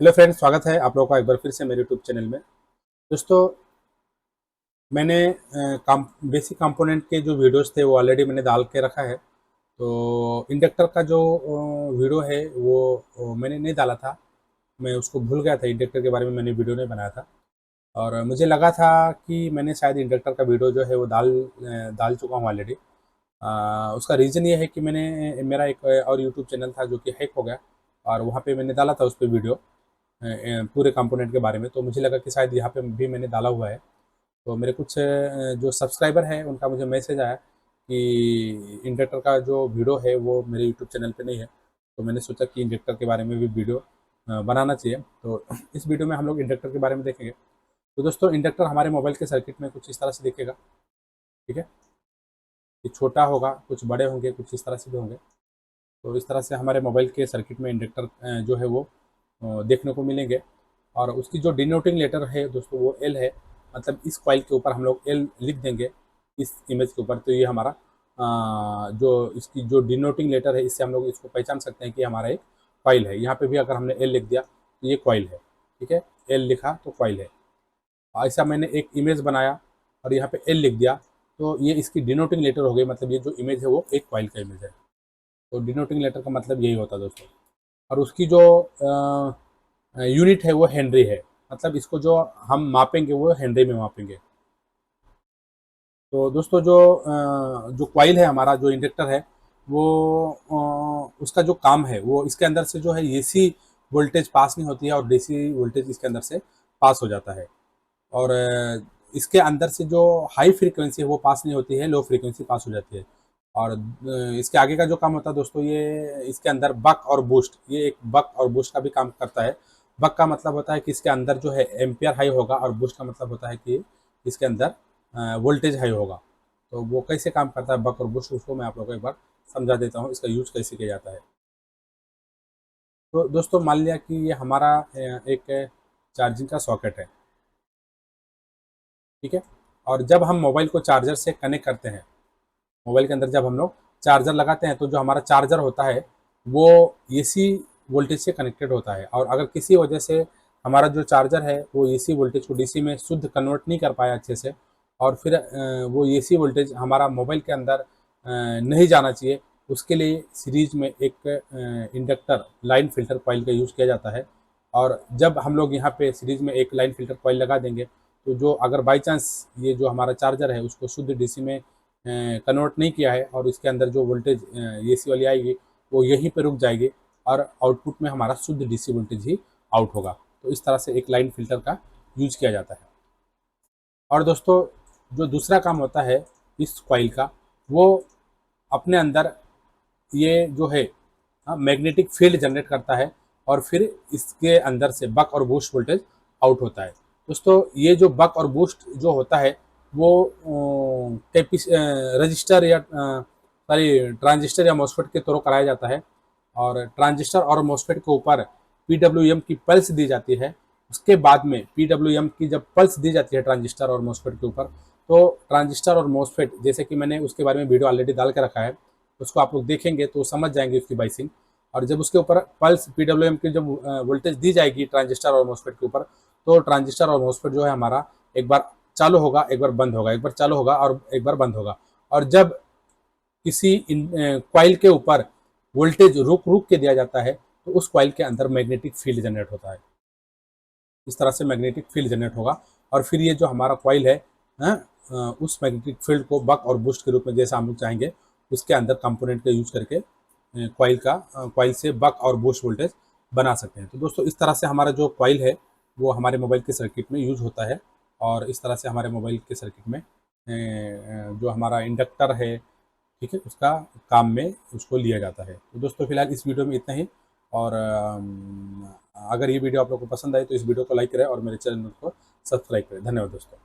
Hello friends, स्वागत है आप लोगों का एक बार फिर से मेरे यूट्यूब चैनल में। दोस्तों, मैंने बेसिक कंपोनेंट के जो वीडियोस थे वो ऑलरेडी मैंने डाल के रखा है। तो इंडक्टर का जो वीडियो है वो मैंने नहीं डाला था। मैं उसको भूल गया था, इंडक्टर के बारे में मैंने वीडियो नहीं बनाया था। और मुझे लगा था कि मैंने शायद इंडक्टर का वीडियो जो है वो डाल चुका हूँ ऑलरेडी। उसका रीज़न ये है कि मेरा एक और यूट्यूब चैनल था जो कि हैक हो गया, और वहाँ पे मैंने डाला था उस पर वीडियो पूरे कंपोनेंट के बारे में। तो मुझे लगा कि शायद यहाँ पे भी मैंने डाला हुआ है। तो मेरे कुछ जो सब्सक्राइबर हैं उनका मुझे मैसेज आया कि इंडक्टर का जो वीडियो है वो मेरे यूट्यूब चैनल पे नहीं है। तो मैंने सोचा कि इंडक्टर के बारे में भी वीडियो बनाना चाहिए। तो इस वीडियो में हम लोग इंडक्टर के बारे में देखेंगे। तो दोस्तों, इंडक्टर हमारे मोबाइल के सर्किट में कुछ इस तरह से दिखेगा। ठीक है, ये छोटा होगा, कुछ बड़े होंगे, कुछ इस तरह से भी होंगे। तो इस तरह से हमारे मोबाइल के सर्किट में इंडक्टर जो है वो देखने को मिलेंगे। और उसकी जो डिनोटिंग लेटर है दोस्तों वो एल है। मतलब इस कॉइल के ऊपर हम लोग एल लिख देंगे इस इमेज के ऊपर। तो ये हमारा जो इसकी जो डिनोटिंग लेटर है, इससे हम लोग इसको पहचान सकते हैं कि हमारा एक कॉइल है। यहाँ पे भी अगर हमने एल लिख दिया तो ये कॉइल है। ठीक है, एल लिखा तो कॉइल है। ऐसा मैंने एक इमेज बनाया और यहाँ पे एल लिख दिया, तो ये इसकी डिनोटिंग लेटर हो गई। मतलब ये जो इमेज है वो एक कॉइल का इमेज है। तो डिनोटिंग लेटर का मतलब यही होता है दोस्तों। और उसकी जो यूनिट है वो हेनरी है। मतलब इसको जो हम मापेंगे वो हेनरी में मापेंगे। तो दोस्तों, जो कॉइल है हमारा, जो इंडक्टर है वो उसका जो काम है वो इसके अंदर से जो है एसी वोल्टेज पास नहीं होती है और डीसी वोल्टेज इसके अंदर से पास हो जाता है। और इसके अंदर से जो हाई फ्रीक्वेंसी है वो पास नहीं होती है, लो फ्रीक्वेंसी पास हो जाती है। और इसके आगे का जो काम होता है दोस्तों, ये इसके अंदर बक और बूस्ट, ये एक बक और बूस्ट का भी काम करता है। बक का मतलब होता है कि इसके अंदर जो है एम्पियर हाई होगा, और बूस्ट का मतलब होता है कि इसके अंदर वोल्टेज हाई होगा। तो वो कैसे काम करता है बक और बूस्ट, उसको मैं आप लोगों को एक बार समझा देता हूँ, इसका यूज कैसे किया जाता है। तो दोस्तों, मान लिया कि ये हमारा एक चार्जिंग का सॉकेट है। ठीक है, और जब हम मोबाइल को चार्जर से कनेक्ट करते हैं, मोबाइल के अंदर जब हम लोग चार्जर लगाते हैं, तो जो हमारा चार्जर होता है वो एसी वोल्टेज से कनेक्टेड होता है। और अगर किसी वजह से हमारा जो चार्जर है वो एसी वोल्टेज को डीसी में शुद्ध कन्वर्ट नहीं कर पाया अच्छे से, और फिर वो एसी वोल्टेज हमारा मोबाइल के अंदर नहीं जाना चाहिए, उसके लिए सीरीज में एक इंडक्टर लाइन फिल्टर कॉइल का यूज़ किया जाता है। और जब हम लोग यहाँ पे सीरीज में एक लाइन फिल्टर कॉइल लगा देंगे, तो जो अगर बाई चांस ये जो हमारा चार्जर है उसको शुद्ध डीसी में कन्वर्ट नहीं किया है, और इसके अंदर जो वोल्टेज एसी वाली आएगी वो यहीं पे रुक जाएगी, और आउटपुट में हमारा शुद्ध डीसी वोल्टेज ही आउट होगा। तो इस तरह से एक लाइन फिल्टर का यूज किया जाता है। और दोस्तों, जो दूसरा काम होता है इस कॉइल का, वो अपने अंदर ये जो है मैग्नेटिक फील्ड जनरेट करता है, और फिर इसके अंदर से बक और बूस्ट वोल्टेज आउट होता है। दोस्तों, ये जो बक और बूस्ट जो होता है वो रजिस्टर या सॉरी ट्रांजिस्टर या मॉसफेट के थ्रू कराया जाता है। और ट्रांजिस्टर और मॉसफेट के ऊपर पीडब्ल्यूएम की पल्स दी जाती है। उसके बाद में पीडब्ल्यूएम की जब पल्स दी जाती है ट्रांजिस्टर और मॉसफेट के ऊपर, तो ट्रांजिस्टर और मॉसफेट, जैसे कि मैंने उसके बारे में वीडियो ऑलरेडी डाल के रखा है, उसको आप लोग देखेंगे तो समझ जाएंगे उसकी बाइसिंग। और जब उसके ऊपर पल्स पीडब्ल्यूएम की जब वोल्टेज दी जाएगी ट्रांजिस्टर और मॉसफेट के ऊपर, तो ट्रांजिस्टर और मॉसफेट जो है हमारा एक बार चालू होगा, एक बार बंद होगा, एक बार चालू होगा और एक बार बंद होगा। और जब किसी कॉइल के ऊपर वोल्टेज रुक रुक के दिया जाता है, तो उस कॉइल के अंदर मैग्नेटिक फील्ड जनरेट होता है। इस तरह से मैग्नेटिक फील्ड जनरेट होगा, और फिर ये जो हमारा कॉइल है, हाँ, उस मैग्नेटिक फील्ड को बक और बूस्ट के रूप में जैसा हम लोग चाहेंगे उसके अंदर कंपोनेंट का यूज करके कॉइल से बक और बूस्ट वोल्टेज बना सकते हैं। तो दोस्तों, इस तरह से हमारा जो कॉइल है वो हमारे मोबाइल के सर्किट में यूज होता है। और इस तरह से हमारे मोबाइल के सर्किट में जो हमारा इंडक्टर है, ठीक है, उसका काम में उसको लिया जाता है। तो दोस्तों, फिलहाल इस वीडियो में इतना ही। और अगर ये वीडियो आप लोग को पसंद आए तो इस वीडियो को लाइक करें और मेरे चैनल को सब्सक्राइब करें। धन्यवाद दोस्तों।